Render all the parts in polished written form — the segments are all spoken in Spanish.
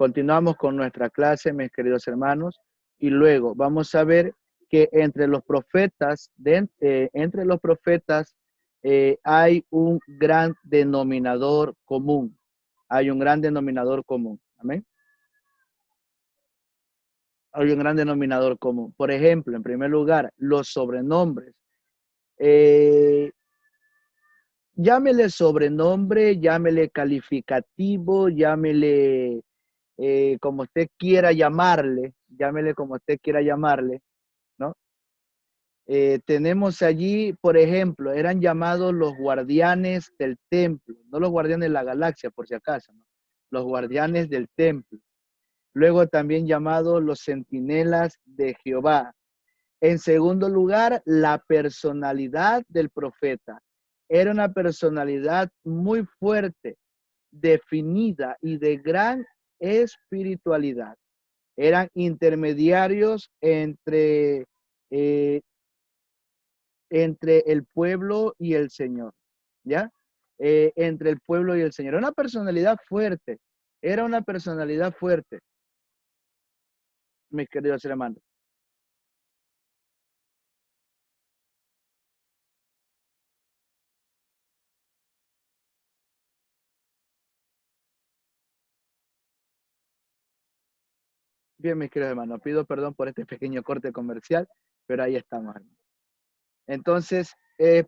Continuamos con nuestra clase, mis queridos hermanos, y luego vamos a ver que entre los profetas, hay un gran denominador común. Hay un gran denominador común. Amén. Hay un gran denominador común. Por ejemplo, en primer lugar, los sobrenombres. Llámele sobrenombre, llámele calificativo, llámele como usted quiera llamarle, llámele como usted quiera llamarle, ¿no? Tenemos allí, por ejemplo, eran llamados los guardianes del templo, no los guardianes de la galaxia, por si acaso, ¿no? Los guardianes del templo. Luego también llamados los centinelas de Jehová. En segundo lugar, la personalidad del profeta. Era una personalidad muy fuerte, definida y de gran espiritualidad. Eran intermediarios entre el pueblo y el Señor, ¿ya? Entre el pueblo y el Señor. Era una personalidad fuerte, mis queridos hermanos. Bien, mis queridos hermanos, pido perdón por este pequeño corte comercial, pero ahí estamos, hermano. Entonces,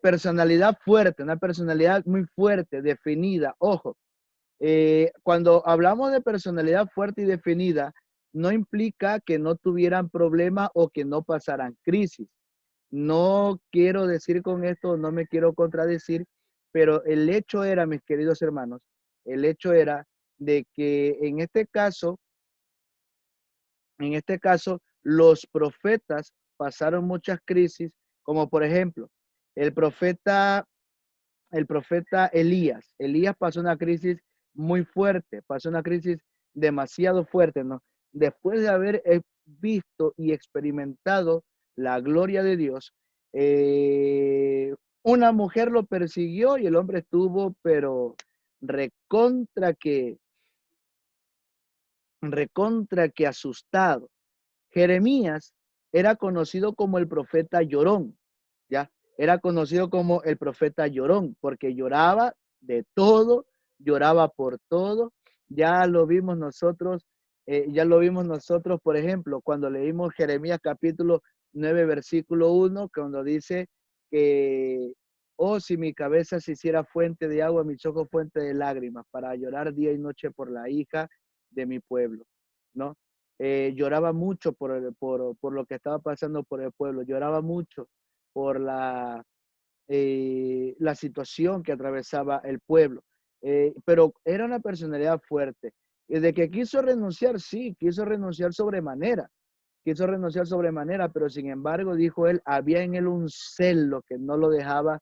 personalidad fuerte, una personalidad muy fuerte, definida. Ojo, cuando hablamos de personalidad fuerte y definida, no implica que no tuvieran problemas o que no pasaran crisis. No quiero decir con esto, no me quiero contradecir, pero el hecho era, mis queridos hermanos, el hecho era de que en este caso, los profetas pasaron muchas crisis, como por ejemplo, el profeta el profeta Elías. Elías pasó una crisis muy fuerte, pasó una crisis demasiado fuerte, ¿no? Después de haber visto y experimentado la gloria de Dios, una mujer lo persiguió y el hombre estuvo, pero recontra que asustado. Jeremías era conocido como el profeta llorón, ¿ya? Era conocido como el profeta llorón, porque lloraba de todo, lloraba por todo. Ya lo vimos nosotros, por ejemplo, cuando leímos Jeremías capítulo 9, versículo 1, cuando dice que, oh, si mi cabeza se hiciera fuente de agua, mis ojos fuente de lágrimas, para llorar día y noche por la hija de mi pueblo, ¿no? Lloraba mucho por lo que estaba pasando por el pueblo, lloraba mucho por la situación que atravesaba el pueblo. Pero era una personalidad fuerte. Y de que quiso renunciar, sí, quiso renunciar sobremanera, pero sin embargo, dijo él, había en él un celo que no lo dejaba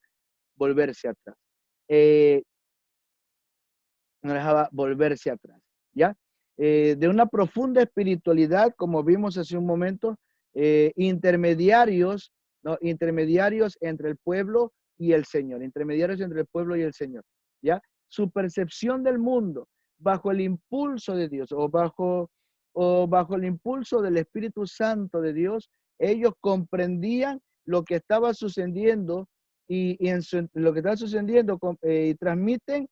volverse atrás. Eh, no dejaba volverse atrás, ¿ya? De una profunda espiritualidad, como vimos hace un momento, intermediarios, ¿no? Intermediarios entre el pueblo y el Señor, intermediarios entre el pueblo y el Señor, ¿ya? Su percepción del mundo bajo el impulso de Dios o bajo el impulso del Espíritu Santo de Dios, ellos comprendían lo que estaba sucediendo lo que estaba sucediendo y transmiten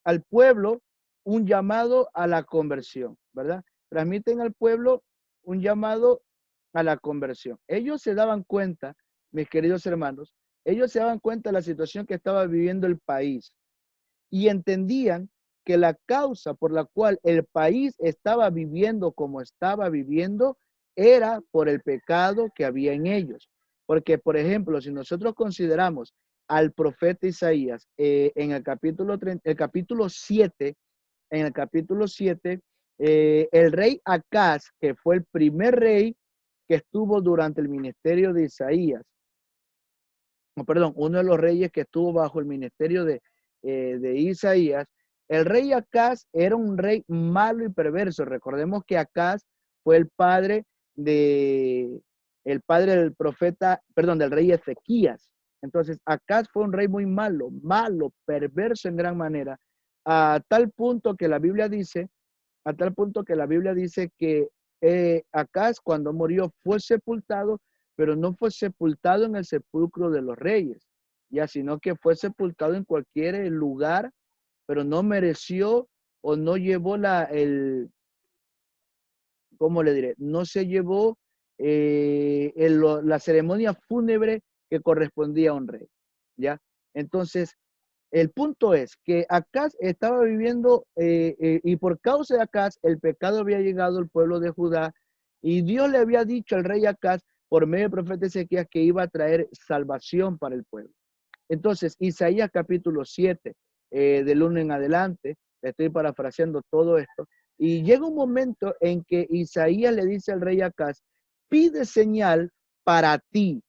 al pueblo un llamado a la conversión, ¿verdad? Transmiten al pueblo un llamado a la conversión. Ellos se daban cuenta, mis queridos hermanos, ellos se daban cuenta de la situación que estaba viviendo el país y entendían que la causa por la cual el país estaba viviendo como estaba viviendo era por el pecado que había en ellos. Porque, por ejemplo, si nosotros consideramos al profeta Isaías en en el capítulo 7, el rey Acaz, que fue el primer rey que estuvo durante el ministerio de Isaías, perdón, uno de los reyes que estuvo bajo el ministerio de Isaías, el rey Acaz era un rey malo y perverso. Recordemos que Acaz fue el padre del profeta, perdón, del rey Ezequías. Entonces, Acaz fue un rey muy malo, perverso en gran manera, a tal punto que la Biblia dice a tal punto que la Biblia dice que Acaz cuando murió fue sepultado, pero no fue sepultado en el sepulcro de los reyes, ya, sino que fue sepultado en cualquier lugar, pero no mereció o no llevó ¿cómo le diré? No se llevó la ceremonia fúnebre que correspondía a un rey, ¿ya? Entonces, el punto es que Acaz estaba viviendo y por causa de Acaz el pecado había llegado al pueblo de Judá y Dios le había dicho al rey Acaz por medio del profeta Ezequías que iba a traer salvación para el pueblo. Entonces, Isaías capítulo 7, del 1 en adelante, estoy parafraseando todo esto, y llega un momento en que Isaías le dice al rey Acaz, pide señal para ti.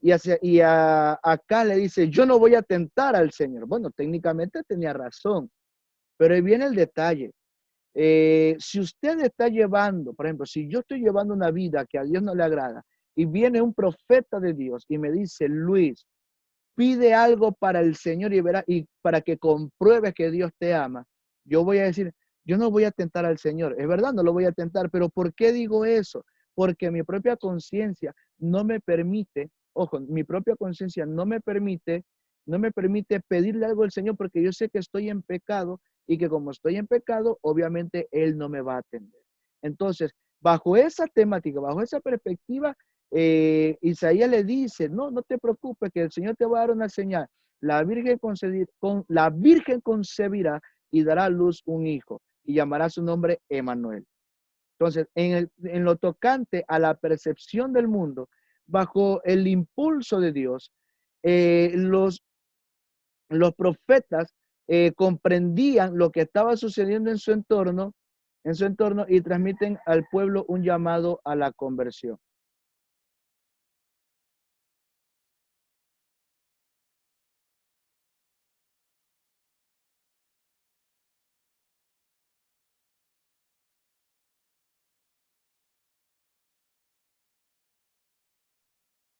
Acá le dice, yo no voy a tentar al Señor. Bueno, técnicamente tenía razón, pero ahí viene el detalle. Si usted está llevando, por ejemplo, si yo estoy llevando una vida que a Dios no le agrada y viene un profeta de Dios y me dice, Luis, pide algo para el Señor y verá, y para que compruebe que Dios te ama, yo voy a decir, yo no voy a tentar al Señor. Es verdad, no lo voy a tentar, pero ¿por qué digo eso? Porque mi propia conciencia no me permite, ojo, mi propia conciencia no me permite pedirle algo al Señor porque yo sé que estoy en pecado y que como estoy en pecado, obviamente Él no me va a atender. Entonces, bajo esa temática, bajo esa perspectiva, Isaías le dice, no, no te preocupes, que el Señor te va a dar una señal. La Virgen concebirá y dará a luz un hijo y llamará su nombre Emanuel. Entonces, en lo tocante a la percepción del mundo, bajo el impulso de Dios, eh, los, los profetas comprendían lo que estaba sucediendo en su entorno y transmiten al pueblo un llamado a la conversión.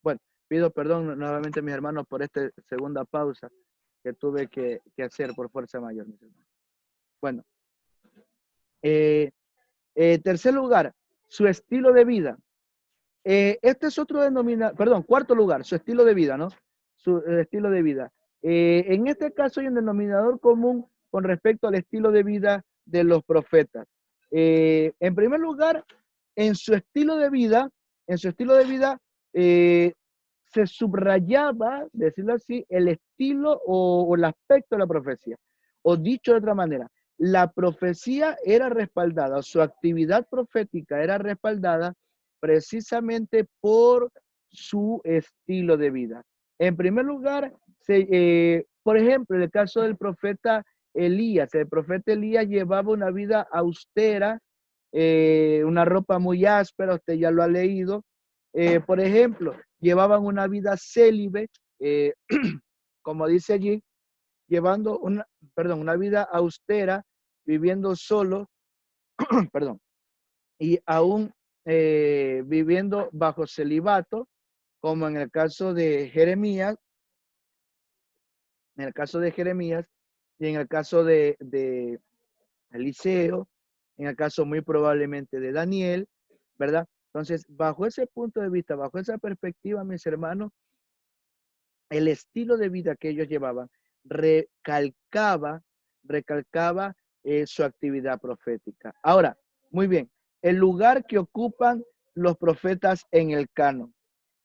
Bueno, pido perdón nuevamente, mis hermanos, por esta segunda pausa que tuve que hacer por fuerza mayor, mis hermanos. Bueno, eh, tercer lugar, su estilo de vida. Este es otro denominador, perdón, cuarto lugar, su estilo de vida, ¿no? Su estilo de vida. En este caso hay un denominador común con respecto al estilo de vida de los profetas. En primer lugar, en su estilo de vida, en su estilo de vida, eh, se subrayaba, decirlo así, el estilo o el aspecto de la profecía. O dicho de otra manera, la profecía era respaldada, su actividad profética era respaldada precisamente por su estilo de vida. En primer lugar, por ejemplo, en el caso del profeta Elías, el profeta Elías llevaba una vida austera, una ropa muy áspera, usted ya lo ha leído. Por ejemplo, llevaban una vida célibe, eh, como dice allí, llevando una vida austera, viviendo solo, perdón, y aún viviendo bajo celibato, como en el caso de Jeremías y en el caso de Eliseo, en el caso muy probablemente de Daniel, ¿verdad? Entonces, bajo ese punto de vista, bajo esa perspectiva, mis hermanos, el estilo de vida que ellos llevaban recalcaba, recalcaba su actividad profética. Ahora, muy bien, el lugar que ocupan los profetas en el canon.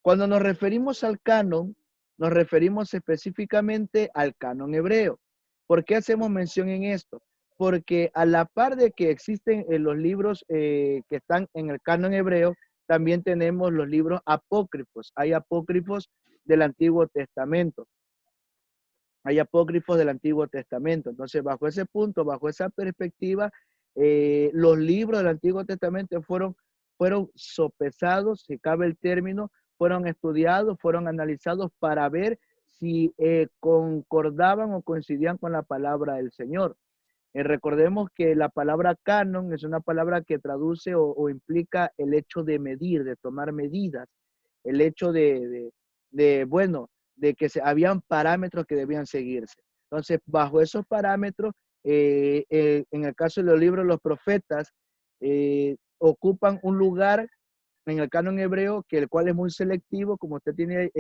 Cuando nos referimos al canon, nos referimos específicamente al canon hebreo. ¿Por qué hacemos mención en esto? Porque a la par de que existen los libros que están en el canon hebreo, también tenemos los libros apócrifos. Hay apócrifos del Antiguo Testamento. Hay apócrifos del Antiguo Testamento. Entonces, bajo ese punto, bajo esa perspectiva, los libros del Antiguo Testamento fueron sopesados, si cabe el término, fueron estudiados, fueron analizados para ver si concordaban o coincidían con la palabra del Señor. Recordemos que la palabra canon es una palabra que traduce o implica el hecho de medir, de tomar medidas, el hecho bueno, de que habían parámetros que debían seguirse. Entonces, bajo esos parámetros en el caso de los libros de los profetas, ocupan un lugar en el canon hebreo, que el cual es muy selectivo, como usted tiene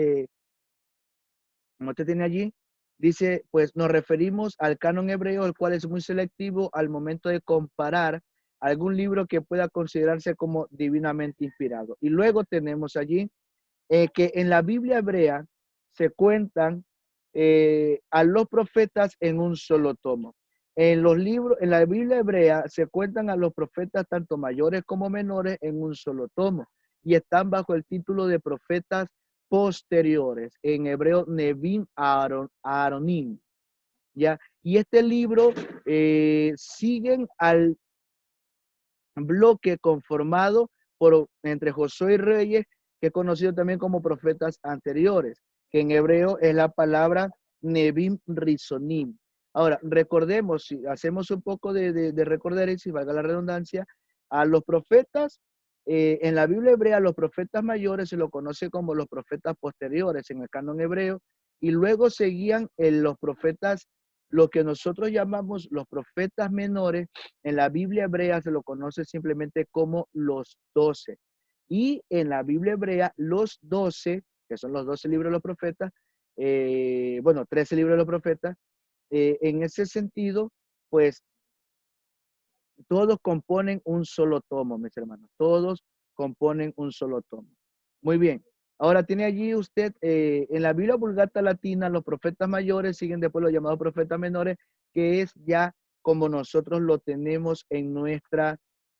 allí, dice, pues nos referimos al canon hebreo, el cual es muy selectivo al momento de comparar algún libro que pueda considerarse como divinamente inspirado. Y luego tenemos allí que en la Biblia hebrea se cuentan a los profetas en un solo tomo. En los libros, en la Biblia hebrea se cuentan a los profetas tanto mayores como menores en un solo tomo y están bajo el título de profetas posteriores, en hebreo Nevim Aaronim, ¿ya? Y este libro siguen al bloque conformado entre Josué y Reyes, que es conocido también como profetas anteriores, que en hebreo es la palabra Nevim Risonim. Ahora, recordemos, si hacemos un poco de recordar, y si valga la redundancia, a los profetas, en la Biblia hebrea, los profetas mayores se lo conoce como los profetas posteriores en el canon hebreo, y luego seguían los profetas, lo que nosotros llamamos los profetas menores. En la Biblia hebrea se lo conoce simplemente como los 12. Y en la Biblia hebrea, los 12, que son los 12 libros de los profetas, bueno, 13 libros de los profetas, en ese sentido, pues todos componen un solo tomo, mis hermanos. Todos componen un solo tomo. Muy bien. Ahora tiene allí usted, en la Biblia Vulgata Latina, los profetas mayores siguen después los llamados profetas menores, que es ya como nosotros lo tenemos en nuestras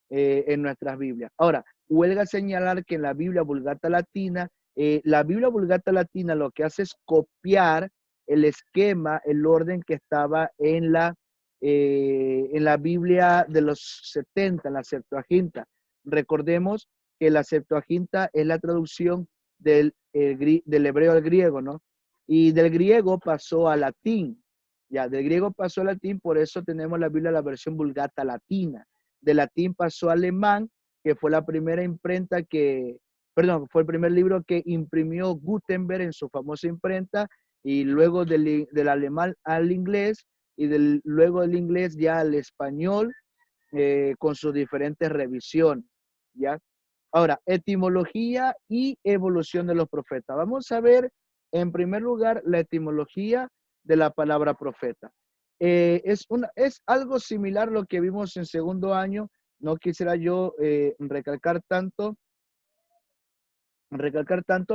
Biblias. Ahora, huelga señalar que en la Biblia Vulgata Latina lo que hace es copiar el esquema, el orden que estaba en la Biblia de los 70, la Septuaginta. Recordemos que la Septuaginta es la traducción del hebreo al griego, ¿no? Y del griego pasó al latín, ya, del griego pasó al latín, por eso tenemos la Biblia, la versión Vulgata Latina. Del latín pasó al alemán, que fue la primera imprenta fue el primer libro que imprimió Gutenberg en su famosa imprenta, y luego del alemán al inglés, y luego del inglés ya al español, con sus diferentes revisiones, ¿ya? Ahora, etimología y evolución de los profetas. Vamos a ver, en primer lugar, la etimología de la palabra profeta. Es algo similar a lo que vimos en segundo año. No quisiera yo recalcar tanto,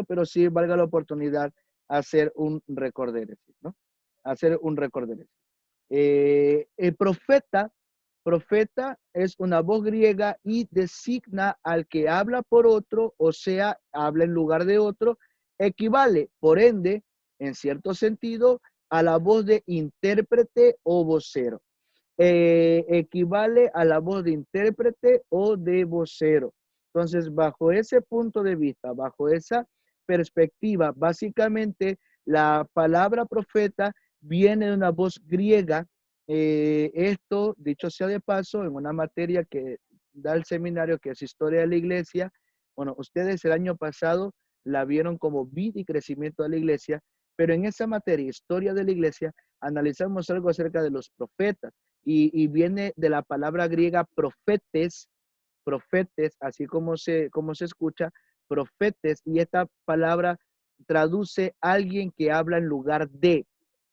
pero sí valga la oportunidad hacer un recorderis, ¿no? Hacer un recorderis. El profeta es una voz griega y designa al que habla por otro, o sea, habla en lugar de otro, equivale, por ende, en cierto sentido, a la voz de intérprete o vocero. Equivale a la voz de intérprete o de vocero. Entonces, bajo ese punto de vista, bajo esa perspectiva, básicamente la palabra profeta viene de una voz griega. Esto, dicho sea de paso, en una materia que da el seminario, que es Historia de la Iglesia. Bueno, ustedes el año pasado la vieron como vida y crecimiento de la Iglesia, pero en esa materia, Historia de la Iglesia, analizamos algo acerca de los profetas, y viene de la palabra griega profetes, así como se escucha, profetes, y esta palabra traduce alguien que habla en lugar de,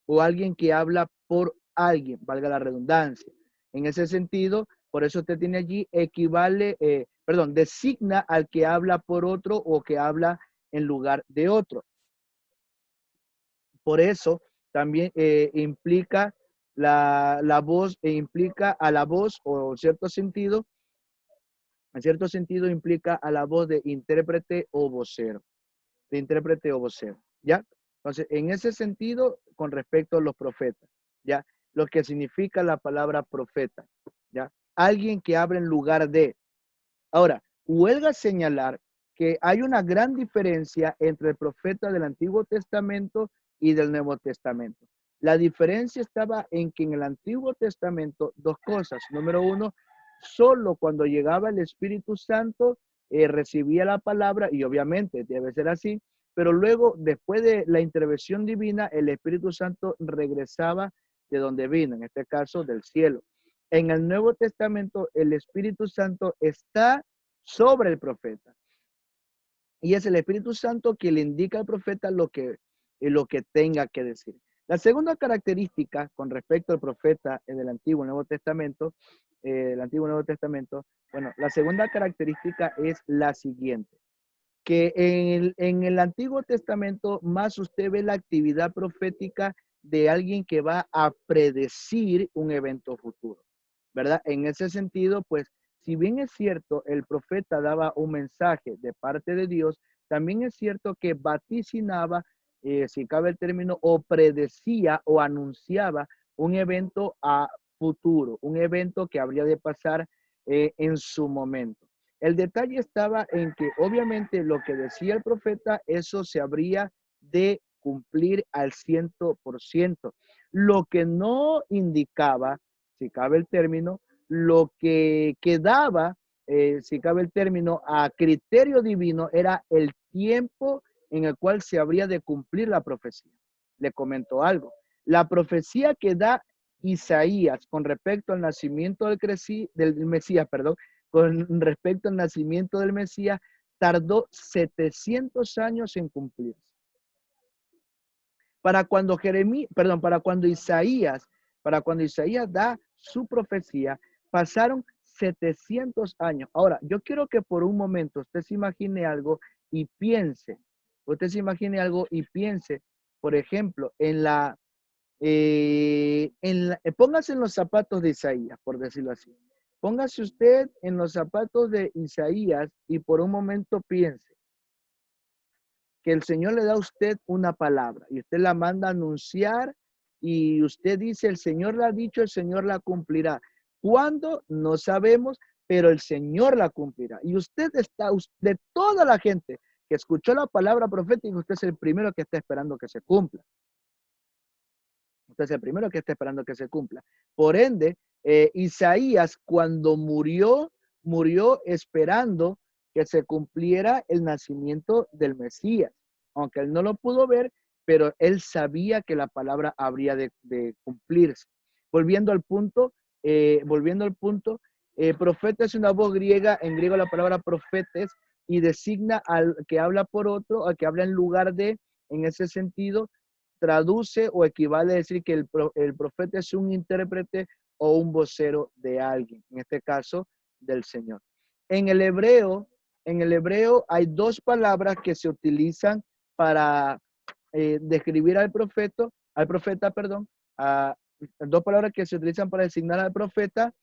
o alguien que habla por alguien, valga la redundancia. En ese sentido, por eso usted tiene allí designa al que habla por otro o que habla en lugar de otro. Por eso también implica la voz, implica a la voz, o en cierto sentido implica a la voz de intérprete o vocero, ¿ya? Entonces, en ese sentido, con respecto a los profetas, ¿ya? Lo que significa la palabra profeta, ¿ya? Alguien que habla en lugar de. Ahora, huelga señalar que hay una gran diferencia entre el profeta del Antiguo Testamento y del Nuevo Testamento. La diferencia estaba en que en el Antiguo Testamento, dos cosas. Número uno, solo cuando llegaba el Espíritu Santo recibía la palabra, y obviamente debe ser así, pero luego, después de la intervención divina, el Espíritu Santo regresaba de donde vino, en este caso del cielo. En el Nuevo Testamento, el Espíritu Santo está sobre el profeta. Y es el Espíritu Santo que le indica al profeta lo que tenga que decir. La segunda característica con respecto al profeta del Antiguo y Nuevo Testamento, bueno, la segunda característica es la siguiente, que en el Antiguo Testamento más usted ve la actividad profética de alguien que va a predecir un evento futuro, ¿verdad? En ese sentido, pues, si bien es cierto, el profeta daba un mensaje de parte de Dios, también es cierto que vaticinaba, si cabe el término, o predecía o anunciaba un evento a futuro, un evento que habría de pasar en su momento. El detalle estaba en que obviamente lo que decía el profeta, eso se habría de cumplir al 100%. Lo que no indicaba, si cabe el término, lo que quedaba, si cabe el término, a criterio divino era el tiempo en el cual se habría de cumplir la profecía. Le comento algo. La profecía que da Isaías con respecto al nacimiento del Mesías, perdón, con respecto al nacimiento del Mesías, tardó 700 años en cumplirse. Para cuando Isaías da su profecía, pasaron 700 años. Ahora, yo quiero que por un momento usted se imagine algo y piense, por ejemplo, póngase en los zapatos de Isaías, por decirlo así. Póngase usted en los zapatos de Isaías y por un momento piense que el Señor le da a usted una palabra y usted la manda a anunciar y usted dice, el Señor la ha dicho, el Señor la cumplirá. ¿Cuándo? No sabemos, pero el Señor la cumplirá. Y usted está, de toda la gente que escuchó la palabra profética, usted es el primero que está esperando que se cumpla. Usted es el primero que está esperando que se cumpla. Por ende, Isaías cuando murió esperando que se cumpliera el nacimiento del Mesías. Aunque él no lo pudo ver, pero él sabía que la palabra habría de cumplirse. Volviendo al punto, profeta es una voz griega, en griego la palabra profetes, y designa al que habla por otro, al que habla en lugar de, en ese sentido, traduce o equivale a decir que el profeta es un intérprete o un vocero de alguien, en este caso del Señor. En el hebreo hay dos palabras que se utilizan para describir al profeta, dos palabras que se utilizan para designar al profeta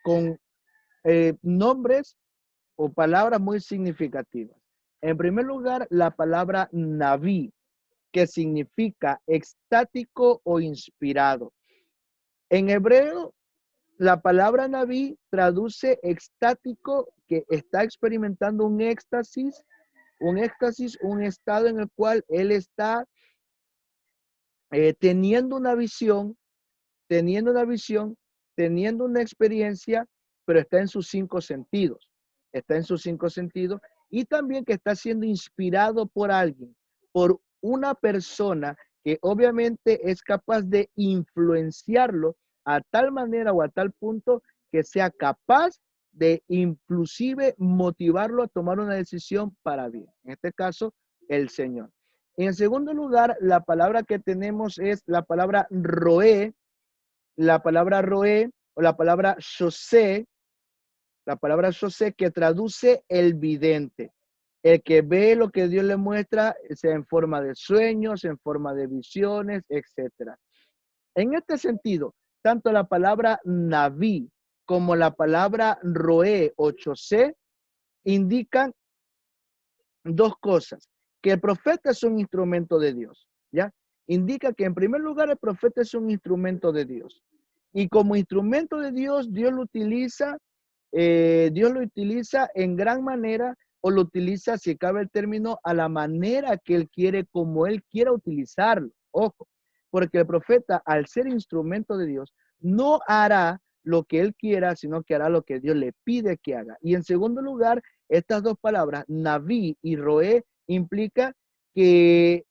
con nombres o palabras muy significativas. En primer lugar, la palabra Naví, que significa extático o inspirado. En hebreo, la palabra Naví traduce extático, que está experimentando un éxtasis, un estado en el cual él está teniendo una visión, teniendo una experiencia, pero está en sus cinco sentidos. Y también que está siendo inspirado por alguien, por una persona que obviamente es capaz de influenciarlo a tal manera o a tal punto que sea capaz de inclusive motivarlo a tomar una decisión para bien. En este caso, el Señor. En segundo lugar, la palabra que tenemos es la palabra roé, o la palabra José, que traduce el vidente, el que ve lo que Dios le muestra, sea en forma de sueños, en forma de visiones, etc. En este sentido, tanto la palabra Naví como la palabra Roé o José indican dos cosas, que el profeta es un instrumento de Dios, ¿ya? Indica que en primer lugar el profeta es un instrumento de Dios. Y como instrumento de Dios, Dios lo utiliza en gran manera o lo utiliza, si cabe el término, a la manera que Él quiere, como Él quiera utilizarlo. Ojo, porque el profeta, al ser instrumento de Dios, no hará lo que Él quiera, sino que hará lo que Dios le pide que haga. Y en segundo lugar, estas dos palabras, Naví y Roé, implica que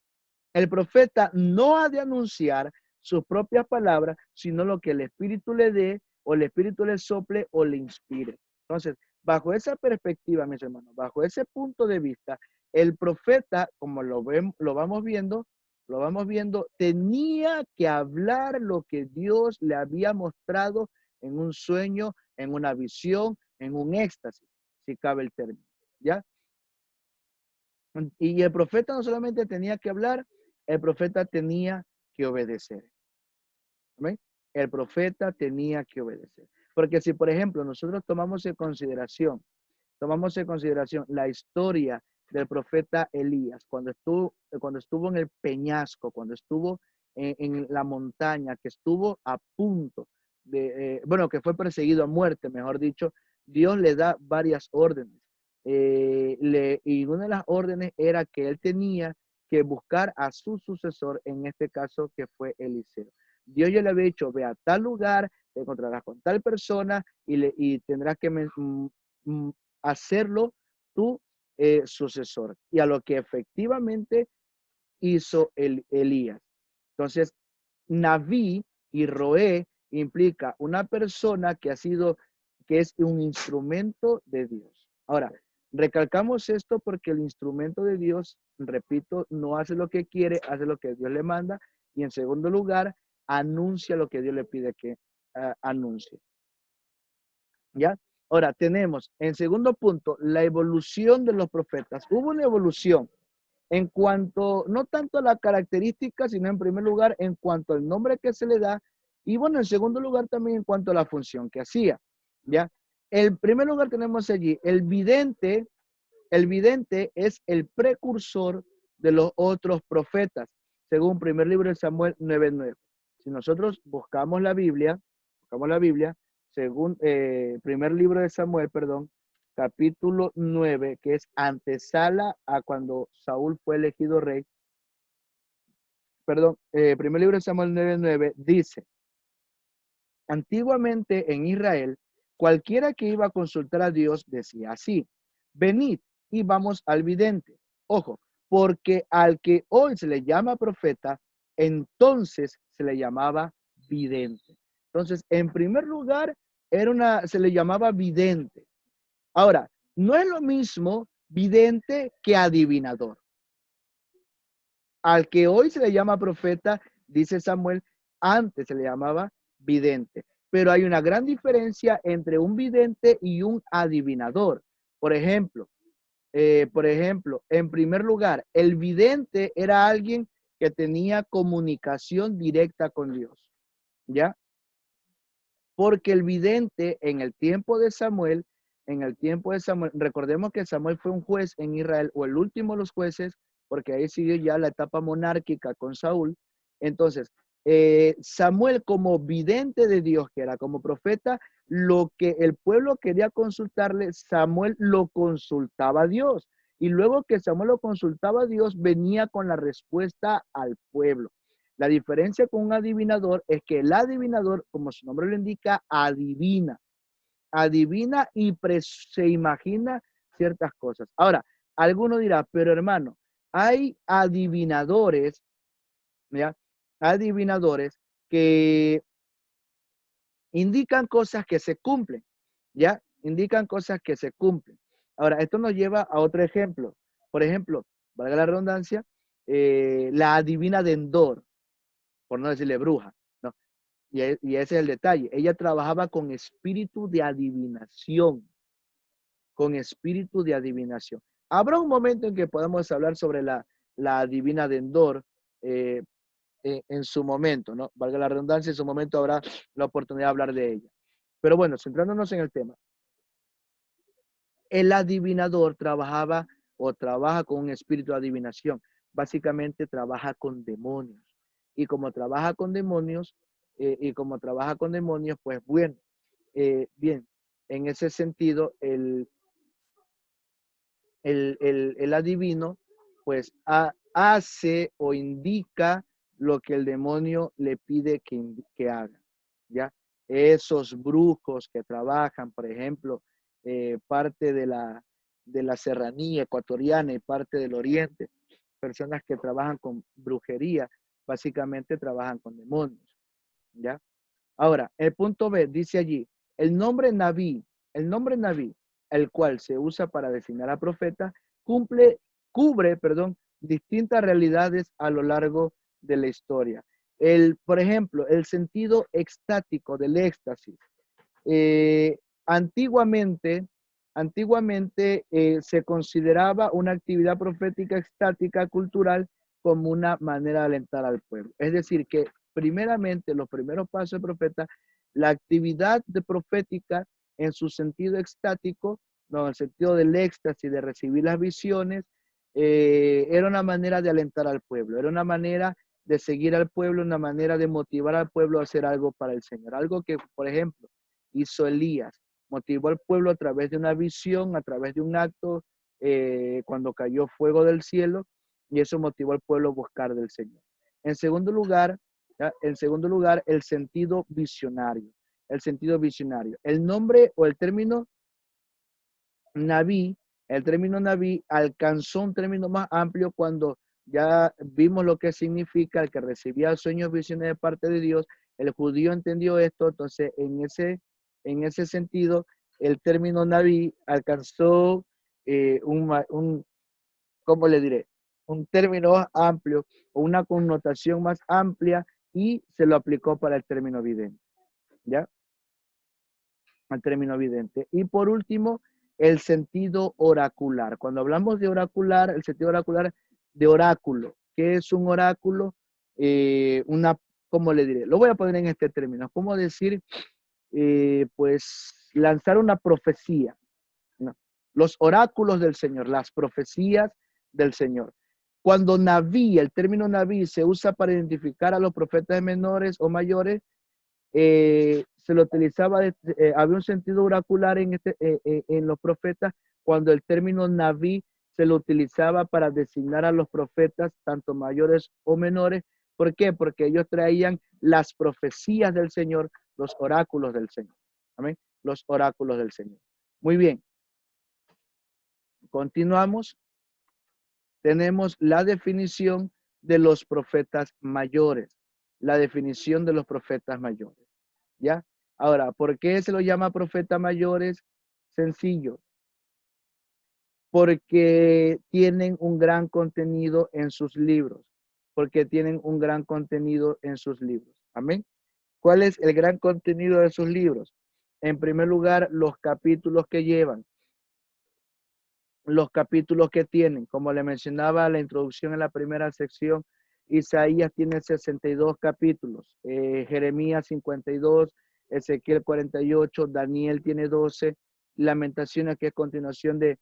el profeta no ha de anunciar sus propias palabras, sino lo que el Espíritu le dé, o el Espíritu le sople o le inspire. Entonces, bajo esa perspectiva, mis hermanos, bajo ese punto de vista, el profeta, como lo vamos viendo, tenía que hablar lo que Dios le había mostrado en un sueño, en una visión, en un éxtasis, si cabe el término, ¿ya? Y el profeta no solamente tenía que hablar, el profeta tenía que obedecer. ¿Amén? El profeta tenía que obedecer. Porque si, por ejemplo, nosotros tomamos en consideración la historia del profeta Elías, cuando estuvo en el peñasco, cuando estuvo en la montaña, que estuvo a punto bueno, que fue perseguido a muerte, mejor dicho, Dios le da varias órdenes. Y una de las órdenes era que él tenía que buscar a su sucesor, en este caso que fue Eliseo. Dios ya le había dicho, ve a tal lugar, te encontrarás con tal persona y tendrás que hacerlo tu sucesor. Y a lo que efectivamente hizo Elías. Entonces, Naví y Roé implica una persona que es un instrumento de Dios. Ahora, recalcamos esto porque el instrumento de Dios, repito, no hace lo que quiere, hace lo que Dios le manda. Y en segundo lugar, anuncia lo que Dios le pide que anuncie. ¿Ya? Ahora tenemos, en segundo punto, la evolución de los profetas. Hubo una evolución en cuanto, no tanto a la característica, sino en primer lugar en cuanto al nombre que se le da, y bueno, en segundo lugar también en cuanto a la función que hacía, ¿ya? En primer lugar tenemos allí, el vidente es el precursor de los otros profetas, según primer libro de Samuel 9:9. Si nosotros buscamos la Biblia, según primer libro de Samuel, perdón, capítulo 9, que es antesala a cuando Saúl fue elegido rey, perdón, primer libro de Samuel 9:9 dice, antiguamente en Israel, cualquiera que iba a consultar a Dios decía así, venid y vamos al vidente. Ojo, porque al que hoy se le llama profeta, entonces se le llamaba vidente. Entonces, en primer lugar, se le llamaba vidente. Ahora, no es lo mismo vidente que adivinador. Al que hoy se le llama profeta, dice Samuel, antes se le llamaba vidente. Pero hay una gran diferencia entre un vidente y un adivinador. Por ejemplo, en primer lugar, el vidente era alguien que tenía comunicación directa con Dios, ¿ya? Porque el vidente en el tiempo de Samuel, recordemos que Samuel fue un juez en Israel, o el último de los jueces, porque ahí siguió ya la etapa monárquica con Saúl. Entonces, Samuel como vidente de Dios, que era como profeta, lo que el pueblo quería consultarle, Samuel lo consultaba a Dios. Y luego que Samuel lo consultaba a Dios, venía con la respuesta al pueblo. La diferencia con un adivinador es que el adivinador, como su nombre lo indica, adivina y se imagina ciertas cosas. Ahora, alguno dirá, pero hermano, hay adivinadores, ¿ya? Adivinadores que indican cosas que se cumplen, ¿ya? Indican cosas que se cumplen. Ahora, esto nos lleva a otro ejemplo. Por ejemplo, valga la redundancia, la adivina de Endor, por no decirle bruja, ¿no? Y ese es el detalle. Ella trabajaba con espíritu de adivinación, con espíritu de adivinación. Habrá un momento en que podamos hablar sobre la adivina de Endor en su momento, ¿no? Valga la redundancia, en su momento habrá la oportunidad de hablar de ella. Pero bueno, centrándonos en el tema, el adivinador trabajaba o trabaja con un espíritu de adivinación. Básicamente trabaja con demonios. Y como trabaja con demonios, pues bueno, bien, en ese sentido, el adivino, pues hace o indica lo que el demonio le pide que haga, ¿ya? Esos brujos que trabajan, por ejemplo, parte de la serranía ecuatoriana y parte del oriente, personas que trabajan con brujería, básicamente trabajan con demonios, ¿ya? Ahora, el punto B dice allí, el nombre Naví, el cual se usa para designar a profeta, cubre, perdón, distintas realidades a lo largo de la historia. Por ejemplo, el sentido extático del éxtasis. Eh, antiguamente, se consideraba una actividad profética extática cultural como una manera de alentar al pueblo. Es decir, que primeramente, los primeros pasos del profeta, la actividad de profética en su sentido extático, no, en el sentido del éxtasis, de recibir las visiones, era una manera de alentar al pueblo, era una manera de seguir al pueblo, una manera de motivar al pueblo a hacer algo para el Señor. Algo que, por ejemplo, hizo Elías, motivó al pueblo a través de una visión, a través de un acto, cuando cayó fuego del cielo, y eso motivó al pueblo a buscar del Señor. En segundo lugar, ¿ya? En segundo lugar, el sentido visionario. El sentido visionario. El nombre o Naví, el término Naví alcanzó un término más amplio cuando ya vimos lo que significa el que recibía sueños, visiones de parte de Dios. El judío entendió esto, entonces en ese sentido, el término Naví alcanzó ¿cómo le diré? Un término más amplio o una connotación más amplia y se lo aplicó para el término vidente, ¿ya? Al término vidente. Y por último, el sentido oracular. Cuando hablamos de oracular, el sentido oracular de oráculo. ¿Qué es un oráculo? ¿Cómo le diré? Lo voy a poner en este término. ¿Cómo decir? Pues lanzar una profecía, ¿no? Los oráculos del Señor, las profecías del Señor. Cuando Naví, el término Naví se usa para identificar a los profetas menores o mayores, se lo utilizaba, había un sentido oracular en los profetas, cuando el término Naví se lo utilizaba para designar a los profetas, tanto mayores o menores. ¿Por qué? Porque ellos traían las profecías del Señor, los oráculos del Señor. Amén. Los oráculos del Señor. Muy bien. Continuamos. Tenemos la definición de los profetas mayores. La definición de los profetas mayores. ¿Ya? Ahora, ¿por qué se lo llama profetas mayores? Sencillo. Porque tienen un gran contenido en sus libros. Porque tienen un gran contenido en sus libros. Amén. ¿Cuál es el gran contenido de sus libros? En primer lugar, los capítulos que llevan. Los capítulos que tienen, como le mencionaba la introducción en la primera sección, Isaías tiene 62 capítulos, Jeremías 52, Ezequiel 48, Daniel tiene 12, Lamentaciones, que es continuación de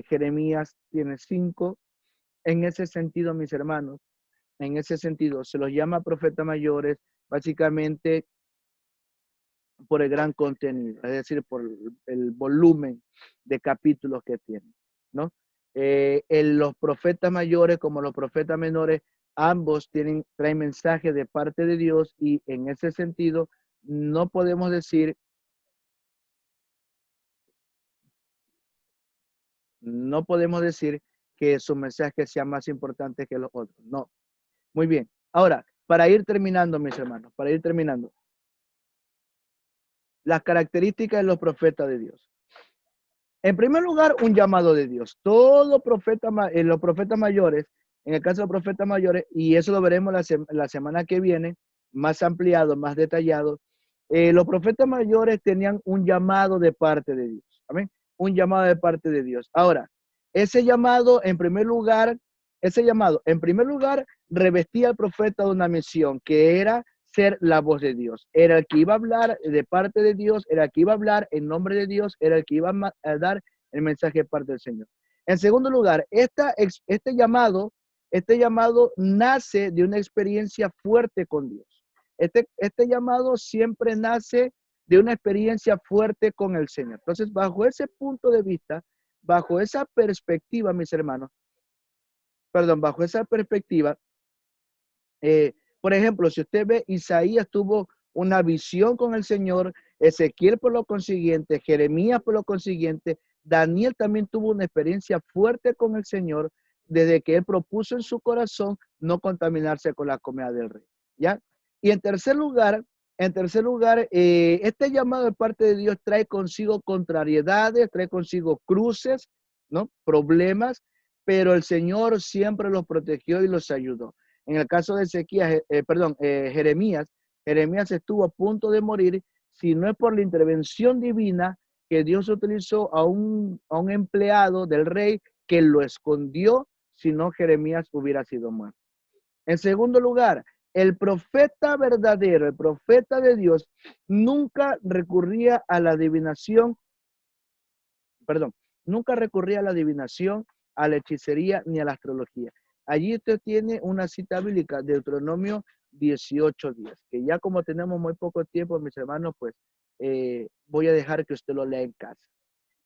Jeremías, tiene 5. En ese sentido, mis hermanos, en ese sentido, se los llama profetas mayores, básicamente por el gran contenido, es decir, por el volumen de capítulos que tienen, ¿no? Los profetas mayores como los profetas menores, ambos traen mensajes de parte de Dios, y en ese sentido no podemos decir, que sus mensajes sean más importantes que los otros, no. Muy bien. Ahora, para ir terminando, mis hermanos, para ir terminando, las características de los profetas de Dios. En primer lugar, un llamado de Dios. Todo profeta, los profetas mayores, en el caso de los profetas mayores, y eso lo veremos la semana que viene, más ampliado, más detallado, los profetas mayores tenían un llamado de parte de Dios. Amén. Un llamado de parte de Dios. Ahora, ese llamado, en primer lugar, revestía al profeta de una misión, que era ser la voz de Dios. Era el que iba a hablar de parte de Dios, era el que iba a hablar en nombre de Dios, era el que iba a dar el mensaje de parte del Señor. En segundo lugar, este llamado nace de una experiencia fuerte con Dios. Este llamado siempre nace de una experiencia fuerte con el Señor. Entonces, bajo ese punto de vista, bajo esa perspectiva, mis hermanos, bajo esa perspectiva, por ejemplo, si usted ve, Isaías tuvo una visión con el Señor, Ezequiel por lo consiguiente, Jeremías por lo consiguiente, Daniel también tuvo una experiencia fuerte con el Señor, desde que él propuso en su corazón no contaminarse con la comida del rey, ¿ya? Y en tercer lugar, este llamado de parte de Dios trae consigo contrariedades, trae consigo cruces, ¿no? Problemas, pero el Señor siempre los protegió y los ayudó. En el caso de Jeremías, Jeremías estuvo a punto de morir si no es por la intervención divina que Dios utilizó a un empleado del rey que lo escondió, si no Jeremías hubiera sido muerto. En segundo lugar, el profeta verdadero, el profeta de Dios, nunca recurría a la adivinación, nunca recurría a la adivinación, a la hechicería ni a la astrología. Allí usted tiene una cita bíblica, Deuteronomio 18:10, que ya como tenemos muy poco tiempo, mis hermanos, pues voy a dejar que usted lo lea en casa.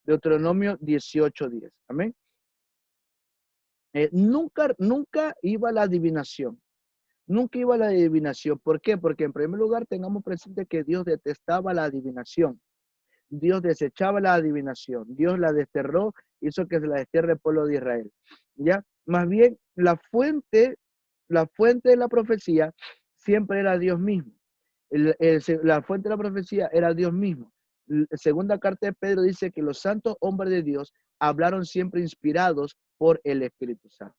Deuteronomio 18:10. Amén. Nunca iba la adivinación. Nunca iba la adivinación. ¿Por qué? Porque en primer lugar tengamos presente que Dios detestaba la adivinación. Dios desechaba la adivinación. Dios la desterró, hizo que se la destierre el pueblo de Israel. ¿Ya? Más bien, la fuente de la profecía siempre era Dios mismo. La fuente de la profecía era Dios mismo. Segunda carta de Pedro dice que los santos hombres de Dios hablaron siempre inspirados por el Espíritu Santo.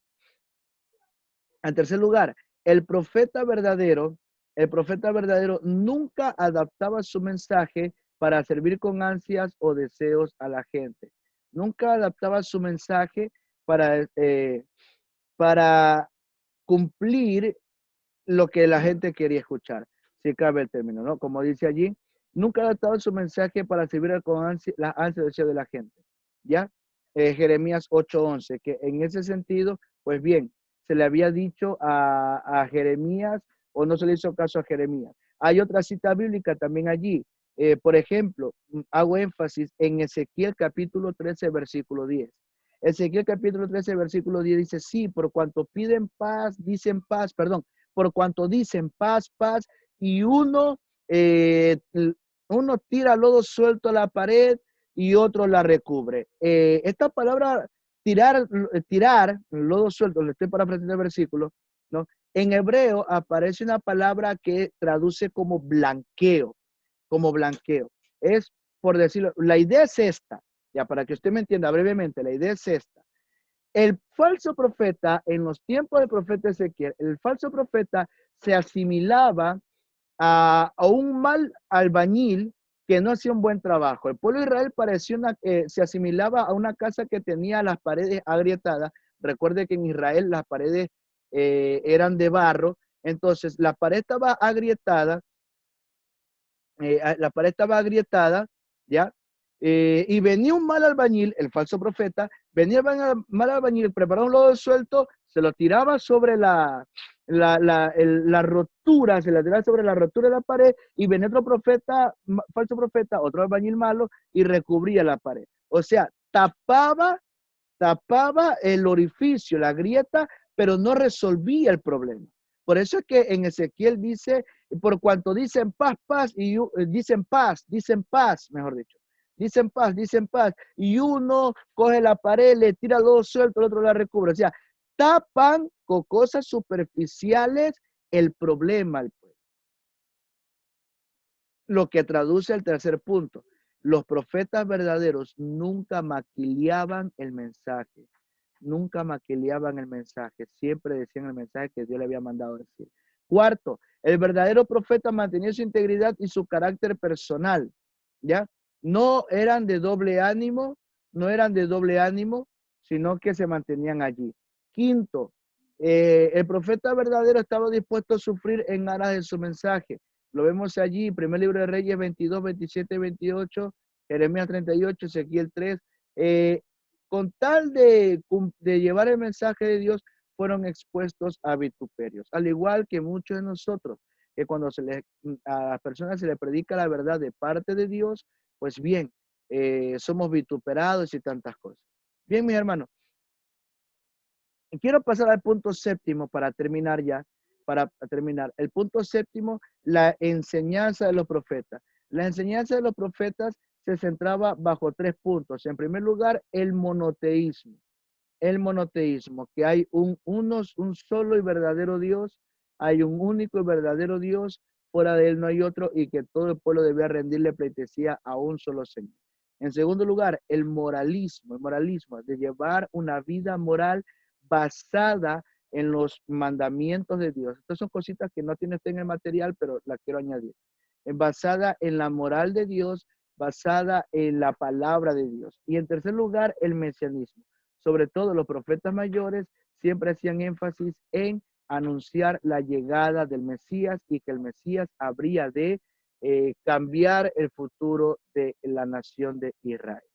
En tercer lugar, el profeta verdadero nunca adaptaba su mensaje para servir con ansias o deseos a la gente. Nunca adaptaba su mensaje para cumplir lo que la gente quería escuchar, si cabe el término, ¿no? Como dice allí, nunca adaptaba su mensaje para servir con las ansias y deseos de la gente, ¿ya? Jeremías 8:11, que en ese sentido, pues bien, se le había dicho a Jeremías o no se le hizo caso a Jeremías. Hay otra cita bíblica también allí. Por ejemplo, hago énfasis en Ezequiel capítulo 13, versículo 10. Ezequiel capítulo 13, versículo 10 dice, sí, por cuanto piden paz, dicen paz, perdón, por cuanto dicen paz, paz, y uno tira lodo suelto a la pared y otro la recubre. Esta palabra tirar lodo suelto, le estoy parafraseando el versículo, ¿no? En hebreo aparece una palabra que traduce como blanqueo, como blanqueo. Es, por decirlo, la idea es esta, ya para que usted me entienda brevemente, la idea es esta. El falso profeta, en los tiempos del profeta Ezequiel, el falso profeta se asimilaba a un mal albañil que no hacía un buen trabajo. El pueblo de Israel se asimilaba a una casa que tenía las paredes agrietadas. Recuerde que en Israel las paredes eran de barro. Entonces, la pared estaba agrietada, ¿ya? Y venía un mal albañil, el falso profeta, venía el mal albañil, preparaba un lodo suelto, se lo tiraba sobre la rotura, se la tiraba sobre la rotura de la pared, y venía otro profeta, falso profeta, otro albañil malo, y recubría la pared. O sea, tapaba el orificio, la grieta, pero no resolvía el problema. Por eso es que en Ezequiel dice, por cuanto dicen paz, paz, y dicen paz, mejor dicho. Dicen paz, y uno coge la pared, le tira dos sueltos, el otro la recubre. O sea, tapan con cosas superficiales el problema al pueblo. Lo que traduce el tercer punto. Los profetas verdaderos nunca maquillaban el mensaje. Nunca maquillaban el mensaje. Siempre decían el mensaje que Dios le había mandado decir. Cuarto, el verdadero profeta mantenía su integridad y su carácter personal. ¿Ya? No eran de doble ánimo, sino que se mantenían allí. Quinto, el profeta verdadero estaba dispuesto a sufrir en aras de su mensaje. Lo vemos allí, primer libro de Reyes 22, 27, 28, Jeremías 38, Ezequiel 3. Con tal de llevar el mensaje de Dios, fueron expuestos a vituperios. Al igual que muchos de nosotros, que cuando a las personas se les predica la verdad de parte de Dios, pues bien, somos vituperados y tantas cosas. Bien, mis hermanos, quiero pasar al punto séptimo para terminar ya. Para terminar, el punto séptimo, la enseñanza de los profetas. La enseñanza de los profetas se centraba bajo tres puntos. En primer lugar, el monoteísmo. el monoteísmo, que hay un solo y verdadero Dios, hay un único y verdadero Dios, fuera de él no hay otro, y que todo el pueblo debía rendirle pleitesía a un solo Señor. En segundo lugar, el moralismo de llevar una vida moral basada en los mandamientos de Dios. Estas son cositas que no tiene usted en el material, pero la quiero añadir. Basada en la moral de Dios, basada en la palabra de Dios. Y en tercer lugar, el mesianismo. Sobre todo los profetas mayores siempre hacían énfasis en anunciar la llegada del Mesías y que el Mesías habría de cambiar el futuro de la nación de Israel.